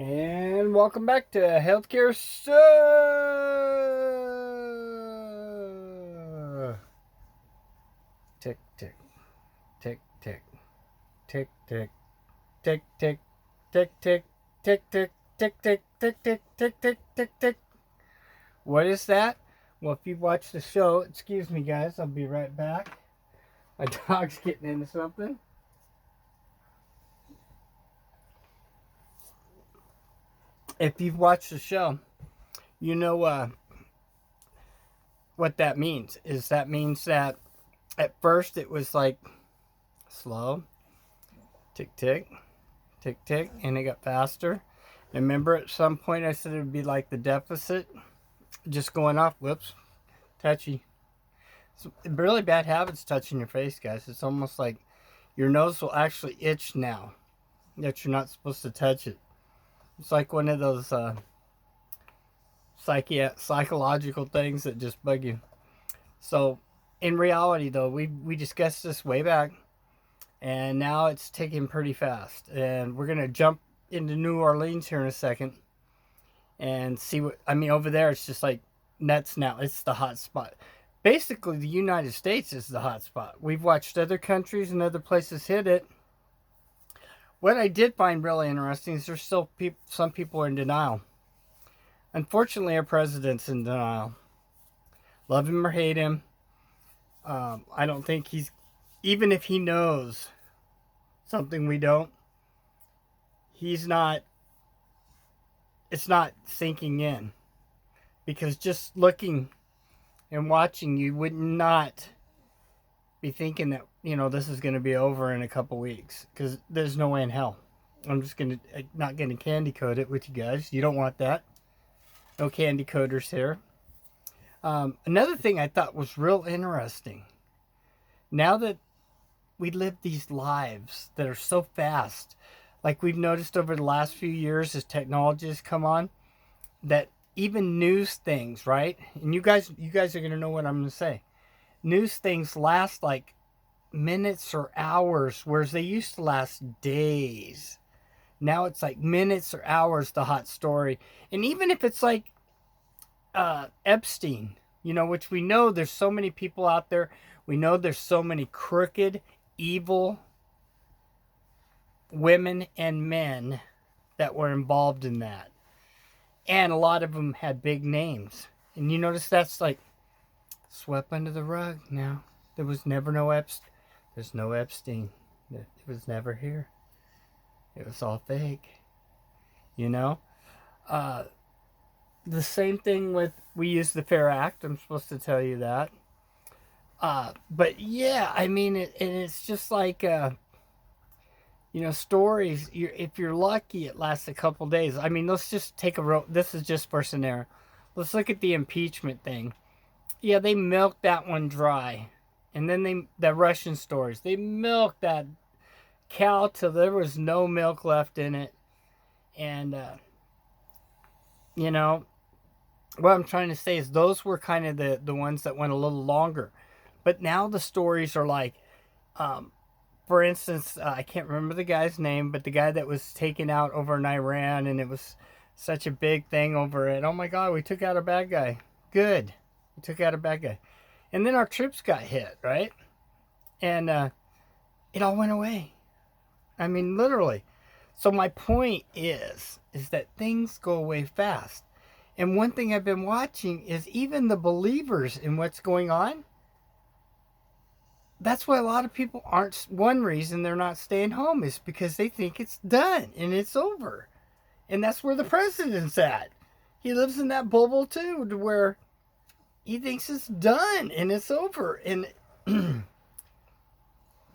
And welcome back to Healthcare Sucks. Tick, tick, tick, tick, tick, tick, tick, tick, tick, tick, tick, tick, tick, tick, tick, tick, tick, tick, tick, tick. What is that? Well, if you've watched the show, excuse me, guys, I'll be right back. My dog's getting into something. If you've watched the show, you know what that means. That means that at first it was like slow, tick, tick, tick, tick, and it got faster. And remember at some point I said it would be like the deficit, just going off. Whoops, touchy. So really bad habits touching your face, guys. It's almost like your nose will actually itch now that you're not supposed to touch it. It's like one of those psychological things that just bug you. So in reality, though, we discussed this way back, and now it's ticking pretty fast. And we're gonna jump into New Orleans here in a second and see what I mean. Over there, it's just like nuts now. It's the hot spot. Basically, the United States is the hot spot. We've watched other countries and other places hit it. What I did find really interesting is there's still some people are in denial. Unfortunately, our president's in denial. Love him or hate him. I don't think even if he knows something we don't, it's not sinking in. Because just looking and watching, you would not be thinking that, this is going to be over in a couple weeks. Because there's no way in hell. I'm just not going to candy coat it with you guys. You don't want that. No candy coaters here. Another thing I thought was real interesting. Now that we live these lives that are so fast, like we've noticed over the last few years as technology has come on, that even news things, right? And you guys are going to know what I'm going to say. News things last like minutes or hours, whereas they used to last days. Now it's like minutes or hours, the hot story. And even if it's like Epstein, which we know there's so many people out there. We know there's so many crooked, evil women and men that were involved in that. And a lot of them had big names. And you notice that's like swept under the rug now. There was never no Epstein. There's no Epstein. It was never here. It was all fake. The same thing with, we use the FAIR Act. I'm supposed to tell you that. But yeah, I mean, it's just like, stories. If you're lucky, it lasts a couple days. I mean, let's just take this is just for scenario. Let's look at the impeachment thing. Yeah, they milked that one dry. And then the Russian stories, they milked that cow till there was no milk left in it. And, what I'm trying to say is those were kind of the ones that went a little longer. But now the stories are like, for instance, I can't remember the guy's name, but the guy that was taken out over in Iran, and it was such a big thing over it. Oh my God, we took out a bad guy. Good. We took out a bad guy. And then our troops got hit, right? And it all went away. I mean, literally. So my point is that things go away fast. And one thing I've been watching is even the believers in what's going on. That's why a lot of people aren't, one reason they're not staying home is because they think it's done and it's over. And that's where the president's at. He lives in that bubble too, to where he thinks it's done and it's over. And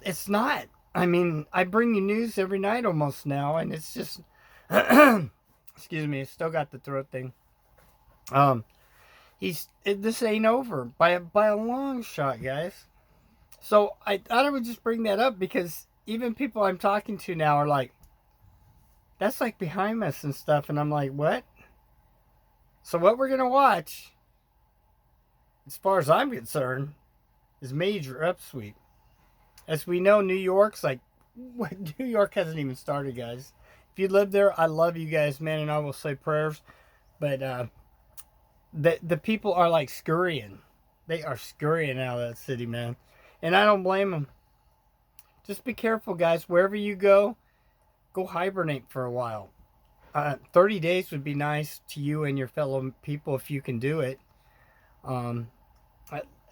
it's not. I mean, I bring you news every night almost now, and it's just, excuse me, still got the throat thing. This ain't over by a long shot, guys. So I thought I would just bring that up because even people I'm talking to now are like, that's like behind us and stuff. And I'm like, what? So what we're going to watch, as far as I'm concerned, is major upsweep. As we know, New York hasn't even started, guys. if you live there, I love you guys, man, and I will say prayers. But the people are like scurrying. They are scurrying out of that city, man. And I don't blame them. Just be careful, guys. Wherever you go hibernate for a while. 30 days would be nice to you and your fellow people if you can do it.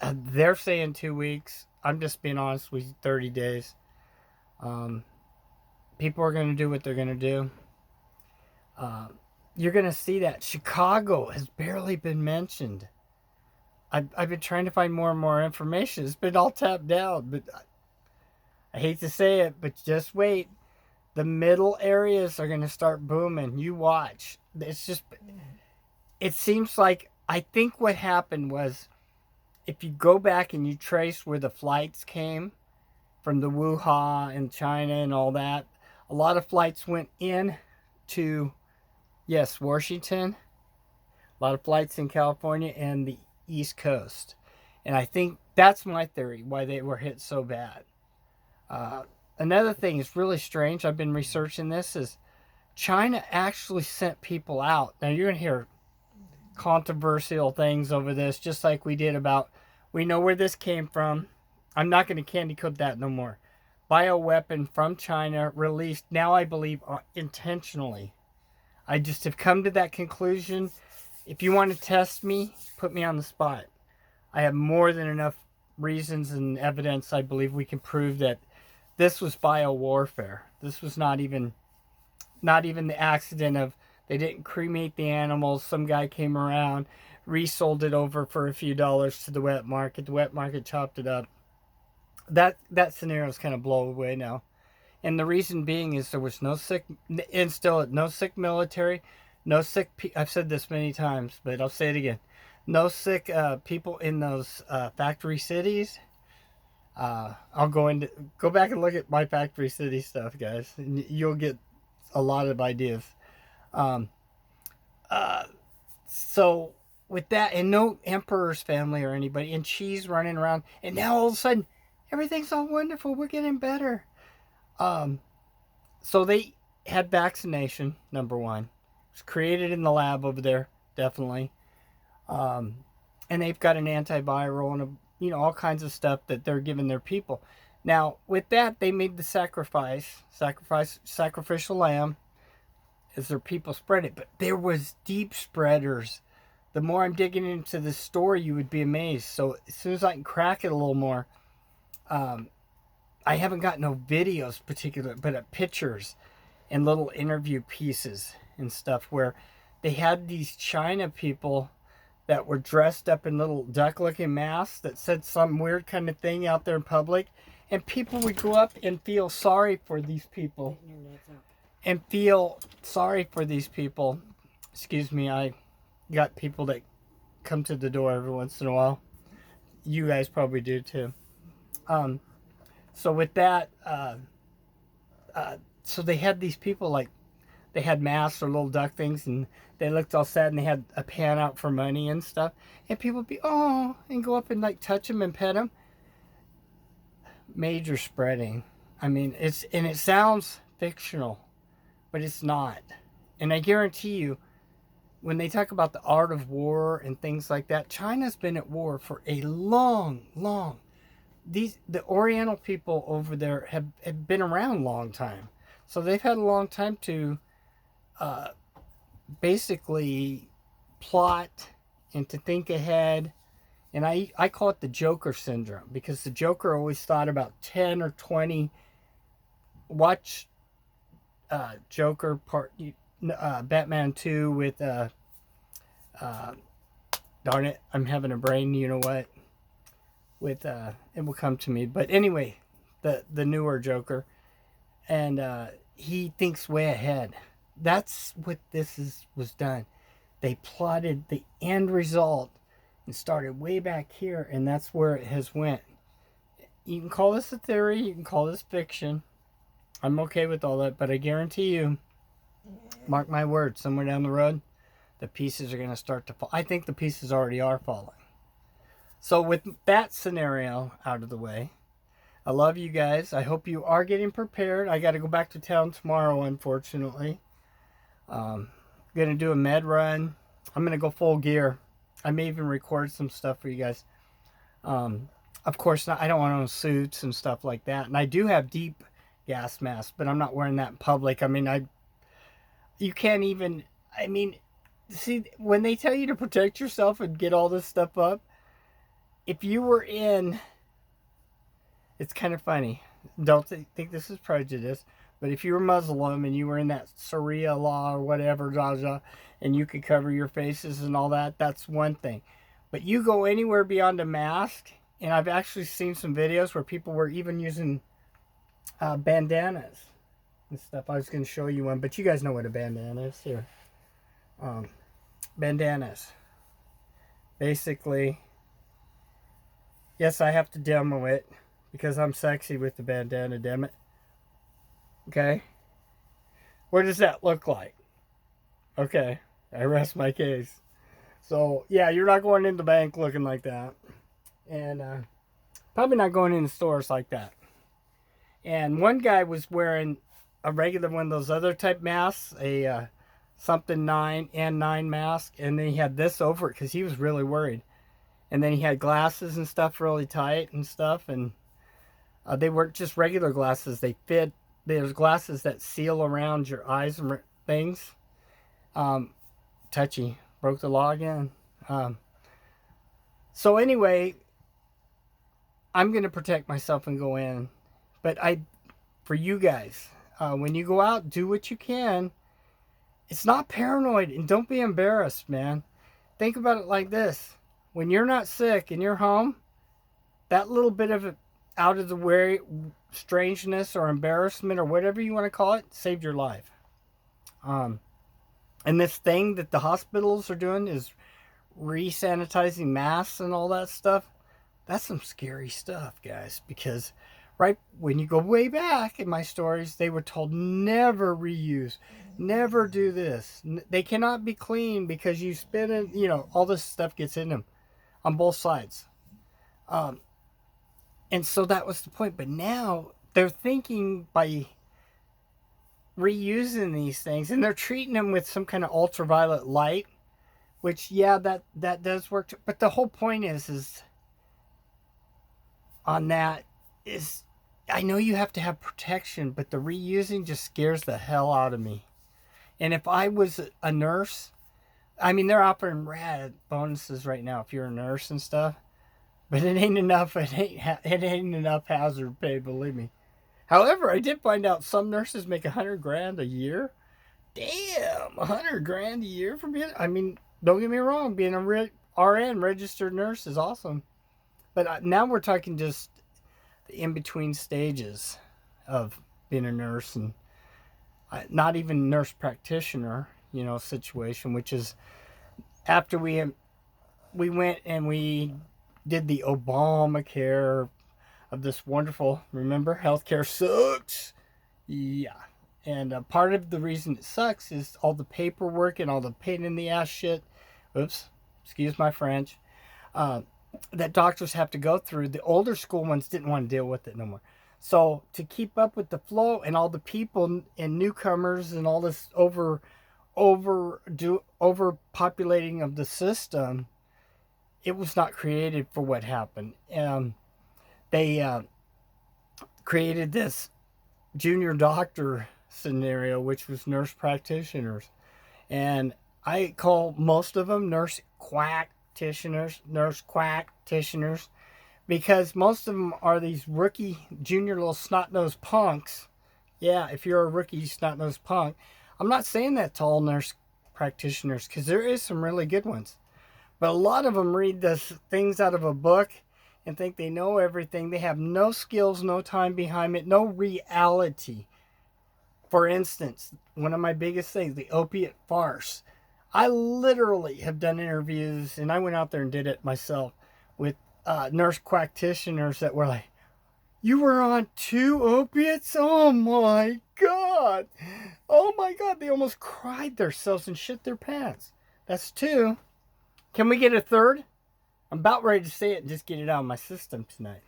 They're saying 2 weeks. I'm just being honest with you, 30 days. People are going to do what they're going to do. You're going to see that. Chicago has barely been mentioned. I've been trying to find more and more information. It's been all tapped out, but I hate to say it, but just wait. The middle areas are going to start booming. You watch. It seems like, I think what happened was, if you go back and you trace where the flights came from the Wuhan and China and all that, a lot of flights went in to, yes, Washington. A lot of flights in California and the East Coast. And I think that's my theory, why they were hit so bad. Another thing is really strange. I've been researching this. Is China actually sent people out. Now you're going to hear controversial things over this, just like we did about, we know where this came from. I'm not going to candy coat that no more. Bioweapon from China released, now I believe intentionally. I just have come to that conclusion. If you want to test me, put me on the spot. I have more than enough reasons and evidence. I believe we can prove that this was biowarfare. This was not even the accident of, they didn't cremate the animals. Some guy came around, resold it over for a few dollars to the wet market. The wet market chopped it up. That scenario is kind of blown away now. And the reason being is there was no sick, and still no sick military, no sick, I've said this many times, but I'll say it again. No sick people in those factory cities. I'll go back and look at my factory city stuff, guys, and you'll get a lot of ideas. So with that, and no emperor's family or anybody, and Xi's running around, and now all of a sudden everything's all wonderful. We're getting better. So they had vaccination, number one. It was created in the lab over there, definitely. And they've got an antiviral and all kinds of stuff that they're giving their people. Now, with that, they made the sacrificial lamb, as their people spread it. But there was deep spreaders. The more I'm digging into this story, you would be amazed. So as soon as I can crack it a little more, I haven't got no videos particular, but pictures and little interview pieces and stuff where they had these China people that were dressed up in little duck-looking masks that said some weird kind of thing out there in public. And people would go up and feel sorry for these people. Excuse me, I got people that come to the door every once in a while. You guys probably do too. So with that, so they had these people, like, they had masks or little duck things, and they looked all sad, and they had a pan out for money and stuff. And people would be, oh, and go up and like touch them and pet them. Major spreading. I mean, it sounds fictional, but it's not. And I guarantee you, when they talk about the art of war and things like that, China's been at war for a long. The Oriental people over there have been around a long time. So they've had a long time to basically plot and to think ahead. And I call it the Joker syndrome, because the Joker always thought about 10 or 20. Watch Joker Batman 2 with darn it, I'm having a brain, you know what, with it will come to me, but anyway, the newer Joker, and he thinks way ahead. That's what was done. They plotted the end result and started way back here, and that's where it has went. You can call this a theory, you can call this fiction. I'm okay with all that, but I guarantee you, mark my words, somewhere down the road, the pieces are going to start to fall. I think the pieces already are falling. So with that scenario out of the way, I love you guys. I hope you are getting prepared. I got to go back to town tomorrow, unfortunately. Going to do a med run. I'm going to go full gear. I may even record some stuff for you guys. Of course, I don't want to suits and stuff like that. And I do have deep gas masks, but I'm not wearing that in public. I mean, you can't even, I mean, see, when they tell you to protect yourself and get all this stuff up, if you were in, it's kind of funny. Don't think this is prejudice, but if you were Muslim and you were in that Sharia law or whatever, and you could cover your faces and all that, that's one thing. But you go anywhere beyond a mask, and I've actually seen some videos where people were even using bandanas and stuff. I was going to show you one, but you guys know what a bandana is here. Bandanas. Basically, yes, I have to demo it because I'm sexy with the bandana, damn it. Okay? What does that look like? Okay, I rest my case. So, yeah, you're not going in the bank looking like that. And probably not going in the stores like that. And one guy was wearing a regular one of those other type masks, a something 9 N9 mask, and then he had this over it because he was really worried. And then he had glasses and stuff really tight and stuff, and they weren't just regular glasses. They fit. There's glasses that seal around your eyes and things. Touchy. Broke the law again. So anyway, I'm going to protect myself and go in. But for you guys, when you go out, do what you can. It's not paranoid, and don't be embarrassed, man. Think about it like this. When you're not sick and you're home, that little bit of out of the way strangeness or embarrassment or whatever you want to call it saved your life. And this thing that the hospitals are doing is re-sanitizing masks and all that stuff. That's some scary stuff, guys, because right when you go way back in my stories, they were told never reuse, never do this. They cannot be clean because you spit in, all this stuff gets in them on both sides. And so that was the point. But now they're thinking by reusing these things, and they're treating them with some kind of ultraviolet light, which, yeah, that does work. But the whole point is on that is, I know you have to have protection, but the reusing just scares the hell out of me. And if I was a nurse, I mean, they're offering rad bonuses right now if you're a nurse and stuff, but it ain't enough. It ain't enough hazard pay, believe me. However, I did find out some nurses make $100,000 a year. Damn, $100,000 a year for being. I mean, don't get me wrong, being a RN registered nurse is awesome, but now we're talking just the in-between stages of being a nurse and not even nurse practitioner, situation, which is after we went and we did the Obamacare of this wonderful, remember, healthcare sucks. Yeah. And part of the reason it sucks is all the paperwork and all the pain in the ass shit. Oops, excuse my French. That doctors have to go through. The older school ones didn't want to deal with it no more. So to keep up with the flow and all the people and newcomers and all this overpopulating of the system, it was not created for what happened. They created this junior doctor scenario, which was nurse practitioners. And I call most of them nurse quacktitious, because most of them are these rookie, junior little snot-nosed punks. Yeah, if you're a rookie snot-nosed punk. I'm not saying that to all nurse practitioners, because there is some really good ones. But a lot of them read the things out of a book and think they know everything. They have no skills, no time behind it, no reality. For instance, one of my biggest things, the opiate farce. I literally have done interviews, and I went out there and did it myself, with nurse practitioners that were like, "You were on 2 opiates? Oh my God. Oh my God." They almost cried themselves and shit their pants. That's 2. Can we get a third? I'm about ready to say it and just get it out of my system tonight.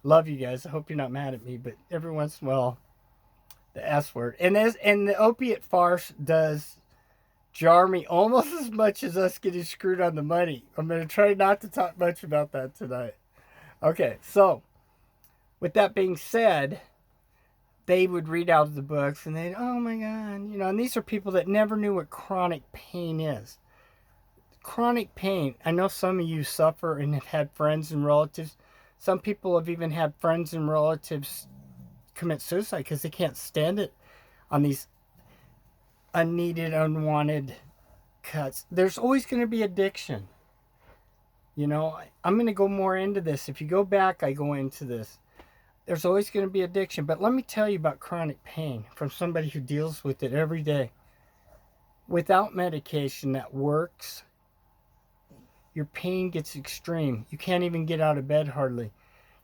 Love you guys. I hope you're not mad at me, but every once in a while, the S word. And the opiate farce does jar me almost as much as us getting screwed on the money. I'm going to try not to talk much about that tonight. Okay, so with that being said, they would read out of the books and they'd, oh my God, and these are people that never knew what chronic pain is. Chronic pain, I know some of you suffer and have had friends and relatives. Some people have even had friends and relatives commit suicide because they can't stand it on these unneeded, unwanted cuts. There's always going to be addiction. I'm going to go more into this. If you go back, I go into this. There's always going to be addiction. But let me tell you about chronic pain from somebody who deals with it every day. Without medication that works, your pain gets extreme. You can't even get out of bed hardly.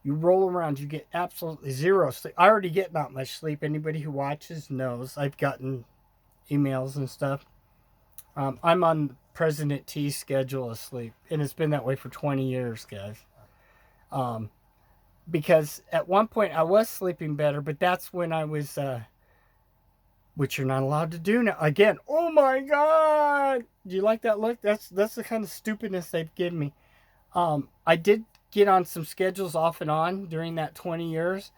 You roll around, you get absolutely zero sleep. I already get not much sleep. Anybody who watches knows. I've gotten emails and stuff. I'm on President T's schedule of sleep, and it's been that way for 20 years, guys. Because at one point I was sleeping better, but that's when I was, which you're not allowed to do now. Again, oh my God! Do you like that look? That's the kind of stupidness they've given me. I did get on some schedules off and on during that 20 years.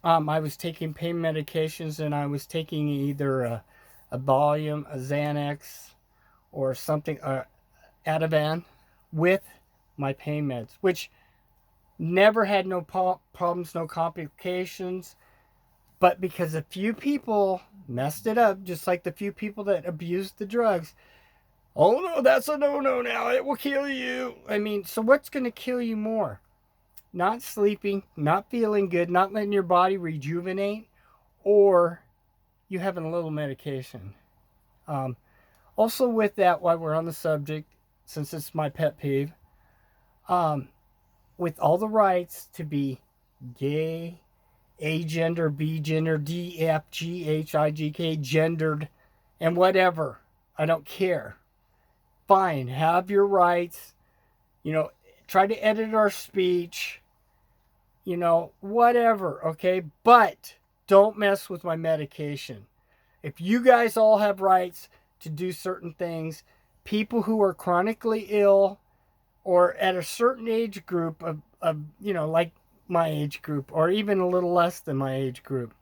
I was taking pain medications, and I was taking either a Valium, a Xanax, or something, Ativan, with my pain meds, which never had no problems, no complications. But because a few people messed it up, just like the few people that abused the drugs, oh no, that's a no-no now, it will kill you. I mean, so what's going to kill you more? Not sleeping, not feeling good, not letting your body rejuvenate, or you having a little medication. Also with that, while we're on the subject, since it's my pet peeve, with all the rights to be gay, agender, B gender, D, F, G, H, I, G, K, gendered, and whatever, I don't care. Fine, have your rights. Try to edit our speech. Whatever, okay? But don't mess with my medication. If you guys all have rights to do certain things, people who are chronically ill or at a certain age group of like my age group, or even a little less than my age group,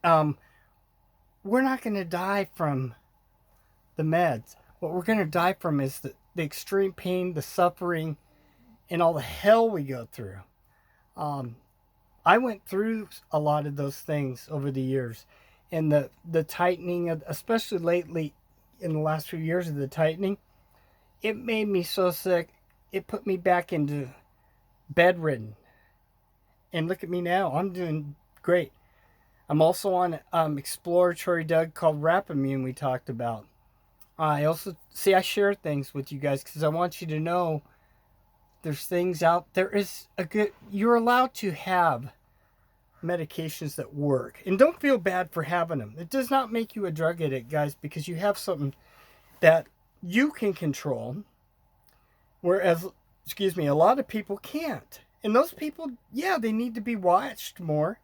we're not going to die from the meds. What we're going to die from is the extreme pain, the suffering, and all the hell we go through. I went through a lot of those things over the years, and the tightening of, especially lately in the last few years of the tightening, it made me so sick. It put me back into bedridden. And look at me now. I'm doing great. I'm also on exploratory drug called Rapamune we talked about. I also, I share things with you guys because I want you to know there's things out there. You're allowed to have medications that work. And don't feel bad for having them. It does not make you a drug addict, guys, because you have something that you can control. Whereas, a lot of people can't. And those people, yeah, they need to be watched more.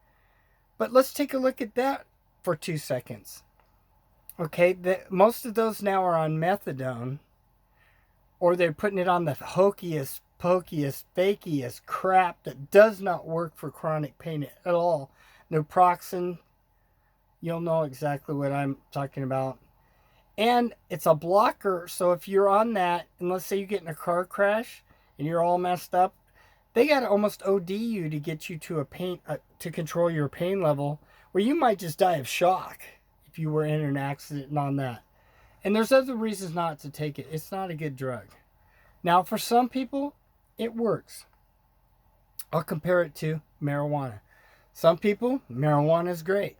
But let's take a look at that for 2 seconds. Okay, most of those now are on methadone, or they're putting it on the hocus pocus, fakiest crap that does not work for chronic pain at all. Naproxen, you'll know exactly what I'm talking about. And it's a blocker, so if you're on that, and let's say you get in a car crash and you're all messed up, they got to almost OD you to get you to to control your pain level, where you might just die of shock if you were in an accident and on that. And there's other reasons not to take it. It's not a good drug. Now, for some people, it works. I'll compare it to marijuana. Some people, marijuana is great.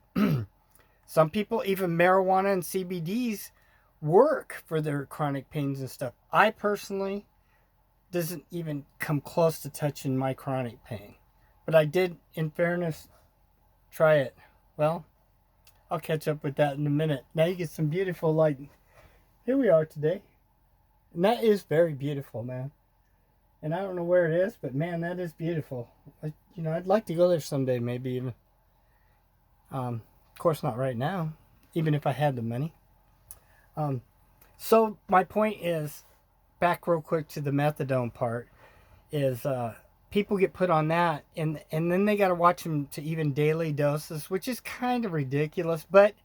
Some people, even marijuana and CBDs work for their chronic pains and stuff. I personally doesn't even come close to touching my chronic pain. But I did, in fairness, try it. Well, I'll catch up with that in a minute. Now you get some beautiful lighting. Here we are today. And that is very beautiful, man. And I don't know where it is, but man, that is beautiful. I'd like to go there someday, maybe even. Of course, not right now, even if I had the money. So my point is, back real quick to the methadone part, is people get put on that, and then they got to watch them to even daily doses, which is kind of ridiculous, but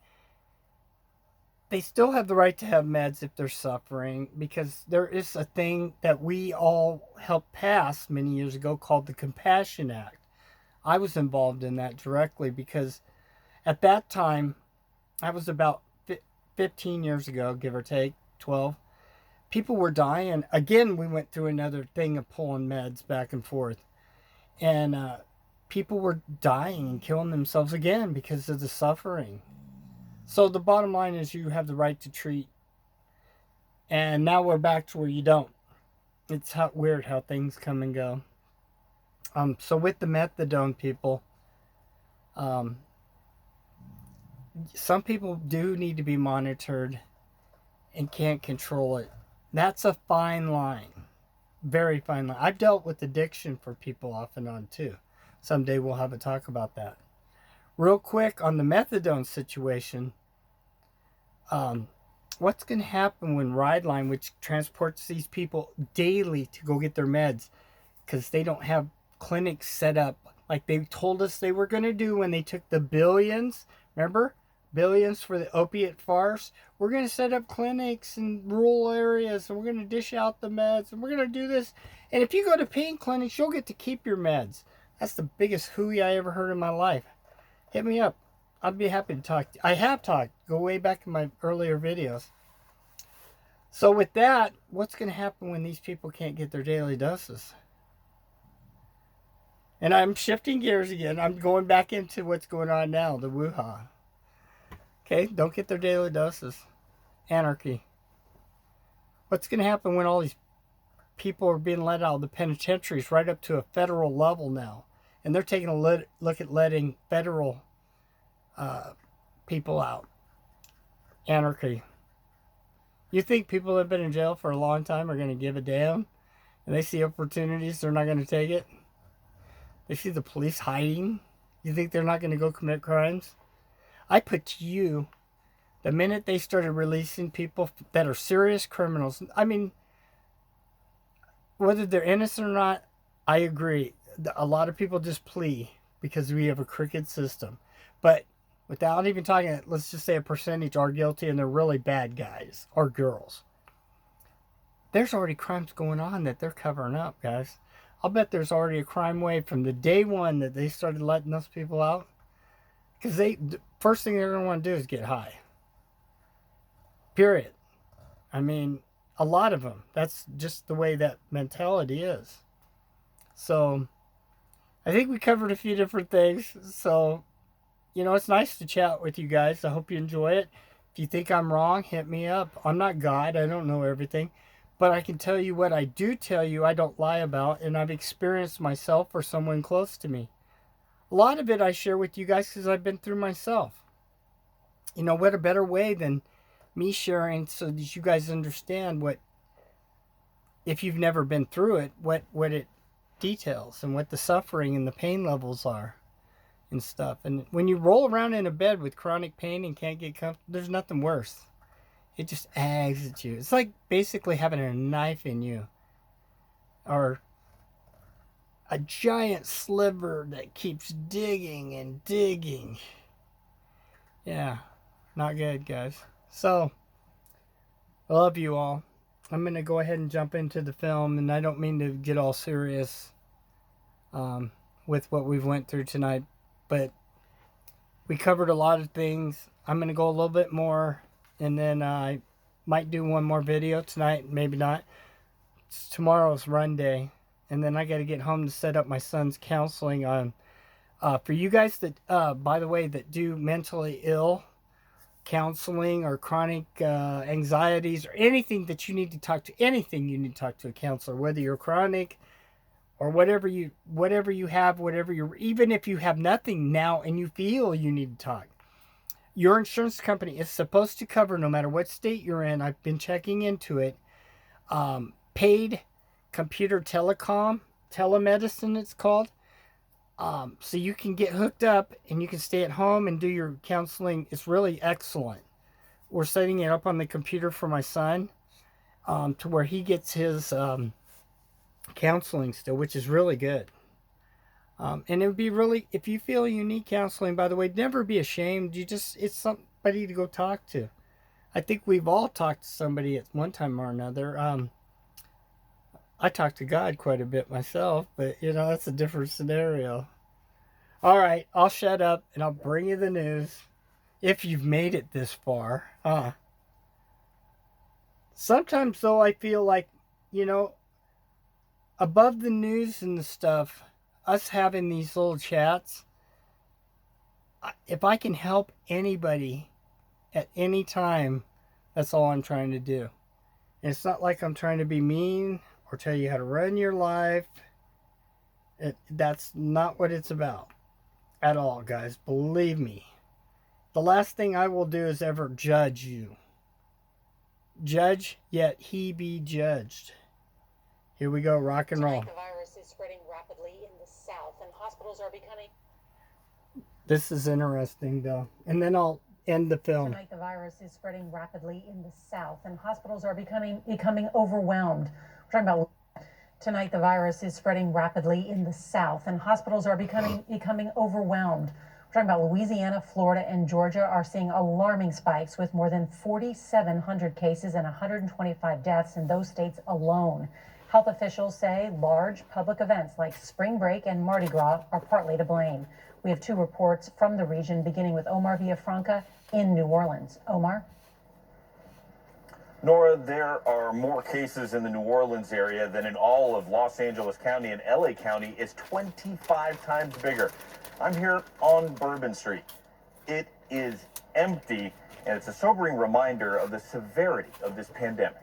they still have the right to have meds if they're suffering, because there is a thing that we all helped pass many years ago called the Compassion Act. I was involved in that directly because at that time, that was about 15 years ago, give or take, 12. People were dying. Again, we went through another thing of pulling meds back and forth. And people were dying and killing themselves again because of the suffering. So the bottom line is you have the right to treat. And now we're back to where you don't. It's weird how things come and go. So with the methadone people, some people do need to be monitored and can't control it. That's a fine line. Very fine line. I've dealt with addiction for people off and on too. Someday we'll have a talk about that. Real quick on the methadone situation, what's going to happen when Rideline, which transports these people daily to go get their meds, because they don't have clinics set up like they told us they were going to do when they took the billions, remember? Billions for the opiate farce. We're going to set up clinics in rural areas, and we're going to dish out the meds, and we're going to do this. And if you go to pain clinics, you'll get to keep your meds. That's the biggest hooey I ever heard in my life. Hit me up. I'd be happy to talk. I have talked. Go way back in my earlier videos. So with that, what's going to happen when these people can't get their daily doses? And I'm shifting gears again. I'm going back into what's going on now, the woo-ha. Okay, don't get their daily doses. Anarchy. What's going to happen when all these people are being let out of the penitentiaries right up to a federal level now? And they're taking a look at letting federal people out. Anarchy. You think people that have been in jail for a long time are going to give a damn? And they see opportunities, they're not going to take it? They see the police hiding? You think they're not going to go commit crimes? I put to you, the minute they started releasing people that are serious criminals, I mean, whether they're innocent or not, I agree. A lot of people just plea because we have a crooked system. But without even talking, let's just say a percentage are guilty and they're really bad guys or girls. There's already crimes going on that they're covering up, guys. I'll bet there's already a crime wave from the day one that they started letting those people out. Because the first thing they're going to want to do is get high. Period. I mean, a lot of them. That's just the way that mentality is. So, I think we covered a few different things. So, it's nice to chat with you guys. I hope you enjoy it. If you think I'm wrong, hit me up. I'm not God. I don't know everything. But I can tell you what I do tell you I don't lie about, and I've experienced myself or someone close to me. A lot of it I share with you guys because I've been through myself. What a better way than me sharing so that you guys understand what, if you've never been through it, what it details and what the suffering and the pain levels are and stuff. And when you roll around in a bed with chronic pain and can't get comfortable, there's nothing worse. It just aggs at you. It's like basically having a knife in you. Or a giant sliver that keeps digging and digging. Yeah, not good, guys. So, I love you all. I'm going to go ahead and jump into the film, and I don't mean to get all serious with what we've went through tonight, but we covered a lot of things. I'm going to go a little bit more, and then I might do one more video tonight, maybe not. Tomorrow's run day, and then I got to get home to set up my son's counseling on. For you guys that, by the way, that do mentally ill counseling or chronic anxieties or anything that you need to talk to a counselor, whether you're chronic or whatever you have, even if you have nothing now and you feel you need to talk. Your insurance company is supposed to cover no matter what state you're in. I've been checking into it. Paid computer telemedicine it's called. So you can get hooked up and you can stay at home and do your counseling. It's really excellent. We're setting it up on the computer for my son, to where he gets his counseling still, which is really good. And it would be really, if you feel you need counseling, by the way, never be ashamed. It's somebody to go talk to. I think we've all talked to somebody at one time or another. I talk to God quite a bit myself, but that's a different scenario. All right, I'll shut up and I'll bring you the news if you've made it this far. Sometimes though, I feel like, above the news and the stuff, us having these little chats, if I can help anybody at any time, that's all I'm trying to do. And it's not like I'm trying to be mean or tell you how to run your life. That's not what it's about at all, guys. Believe me. The last thing I will do is ever judge you. Judge, yet he be judged. Here we go, rock and roll. Tonight, the virus is spreading rapidly in the south, and hospitals are becoming... This is interesting, though. And then I'll end the film. Tonight, the virus is spreading rapidly in the south, and hospitals are becoming overwhelmed. We're talking about... Tonight, the virus is spreading rapidly in the south, and hospitals are becoming overwhelmed. We're talking about Louisiana, Florida, and Georgia are seeing alarming spikes with more than 4,700 cases and 125 deaths in those states alone. Health officials say large public events like spring break and Mardi Gras are partly to blame. We have two reports from the region, beginning with Omar Villafranca in New Orleans. Omar? Nora, there are more cases in the New Orleans area than in all of Los Angeles County, and LA County is 25 times bigger. I'm here on Bourbon Street. It is empty, and it's a sobering reminder of the severity of this pandemic.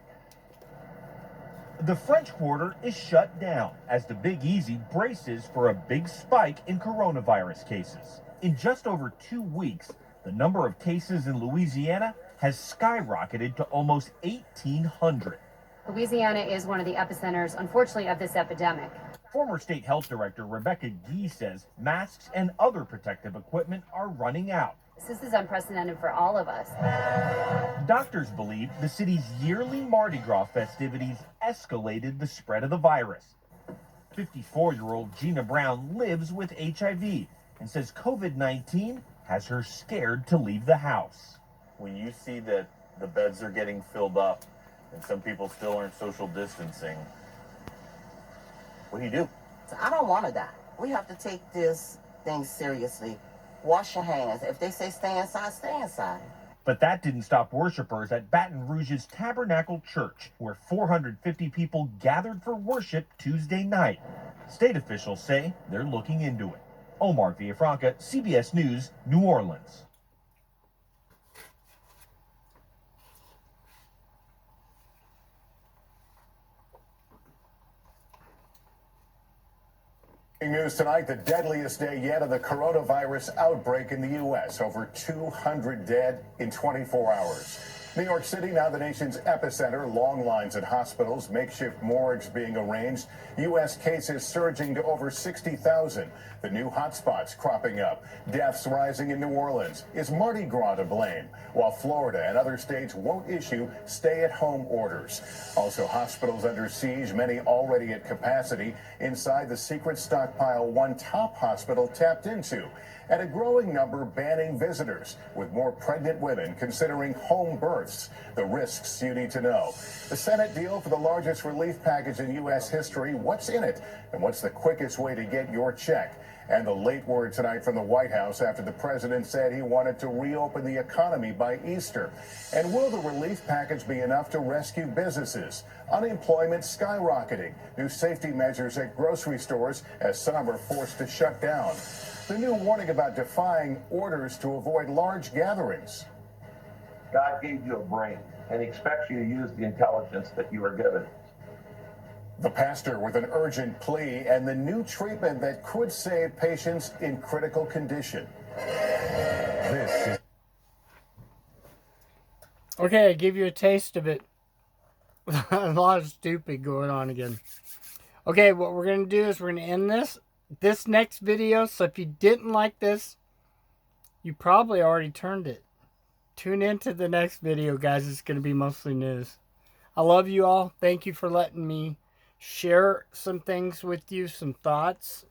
The French Quarter is shut down as the Big Easy braces for a big spike in coronavirus cases. In just over 2 weeks, the number of cases in Louisiana has skyrocketed to almost 1,800. Louisiana is one of the epicenters, unfortunately, of this epidemic. Former State Health Director Rebecca Gee says masks and other protective equipment are running out. This is unprecedented for all of us. Doctors believe the city's yearly Mardi Gras festivities escalated the spread of the virus. 54-year-old Gina Brown lives with HIV and says COVID-19 has her scared to leave the house. When you see that the beds are getting filled up and some people still aren't social distancing, what do? I don't want to die. We have to take this thing seriously. Wash your hands. If they say stay inside, stay inside. But that didn't stop worshipers at Baton Rouge's Tabernacle Church, where 450 people gathered for worship Tuesday night. State officials say they're looking into it. Omar Villafranca, CBS News, New Orleans. News tonight, the deadliest day yet of the coronavirus outbreak in the U.S. Over 200 dead in 24 hours. New York City, now the nation's epicenter. Long lines at hospitals, makeshift morgues being arranged. U.S. cases surging to over 60,000. The new hotspots cropping up. Deaths rising in New Orleans. Is Mardi Gras to blame? While Florida and other states won't issue stay-at-home orders. Also, hospitals under siege, many already at capacity. Inside the secret stockpile one top hospital tapped into. And a growing number banning visitors, with more pregnant women considering home births. The risks you need to know. The Senate deal for the largest relief package in U.S. history. What's in it? And what's the quickest way to get your check? And the late word tonight from the White House after the president said he wanted to reopen the economy by Easter. And will the relief package be enough to rescue businesses? Unemployment skyrocketing. New safety measures at grocery stores as some are forced to shut down. The new warning about defying orders to avoid large gatherings. God gave you a brain and expects you to use the intelligence that you are given. The pastor with an urgent plea and the new treatment that could save patients in critical condition. This is... Okay, I give you a taste of it. A lot of stupid going on again. Okay, what we're going to do is we're going to end this next video. So if you didn't like this, you probably already turned it. Tune into the next video, guys. It's going to be mostly news. I love you all. Thank you for letting me share some things with you, some thoughts.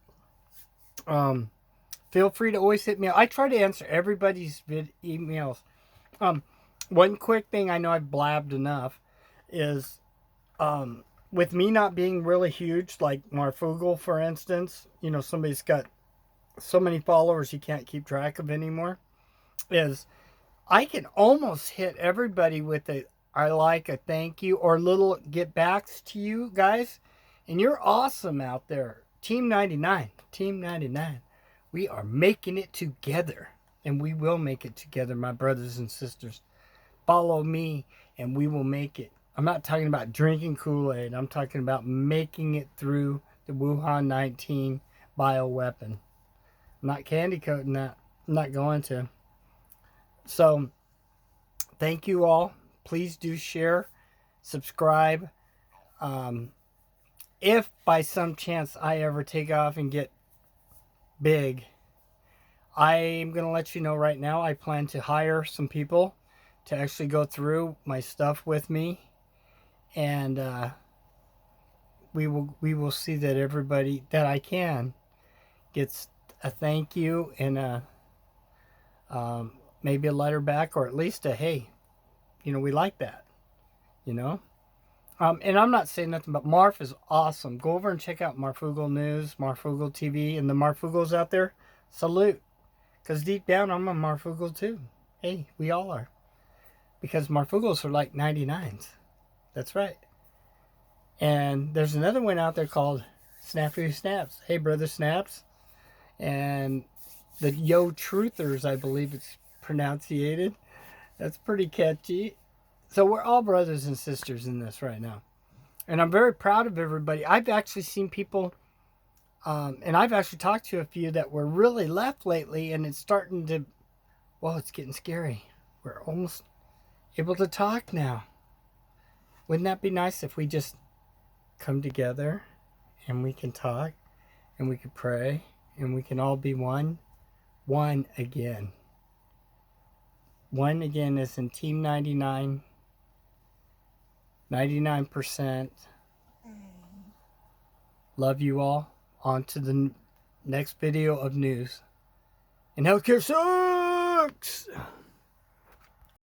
Feel free to always hit me up. I try to answer everybody's emails. One quick thing, I know I've blabbed enough, is with me not being really huge, like Marfugal, for instance, you know, somebody's got so many followers he can't keep track of anymore, is I can almost hit everybody with a I like, a thank you, or little get backs to you guys. And you're awesome out there. Team 99. Team 99. We are making it together. And we will make it together, my brothers and sisters. Follow me and we will make it. I'm not talking about drinking Kool-Aid. I'm talking about making it through the Wuhan 19 bioweapon. I'm not candy coating that. I'm not going to. So, thank you all. Please do share, subscribe. If by some chance I ever take off and get big, I'm going to let you know right now, I plan to hire some people to actually go through my stuff with me. And we will see that everybody that I can gets a thank you and maybe a letter back, or at least a hey, you know, we like that, you know. And I'm not saying nothing, but Marf is awesome. Go over and check out Marfugal News, Marfugal TV, and the Marfugals out there. Salute. Because deep down, I'm a Marfugal too. Hey, we all are. Because Marfugals are like 99s. That's right. And there's another one out there called Snafu Snaps. Hey, Brother Snaps. And the Yo Truthers, I believe it's pronunciated. That's pretty catchy. So we're all brothers and sisters in this right now. And I'm very proud of everybody. I've actually seen people, and I've actually talked to a few that were really left lately, and it's starting to, well, it's getting scary. We're almost able to talk now. Wouldn't that be nice if we just come together and we can talk and we can pray and we can all be one again. One again is in Team 99. 99%. Love you all. On to the next video of news. And healthcare sucks!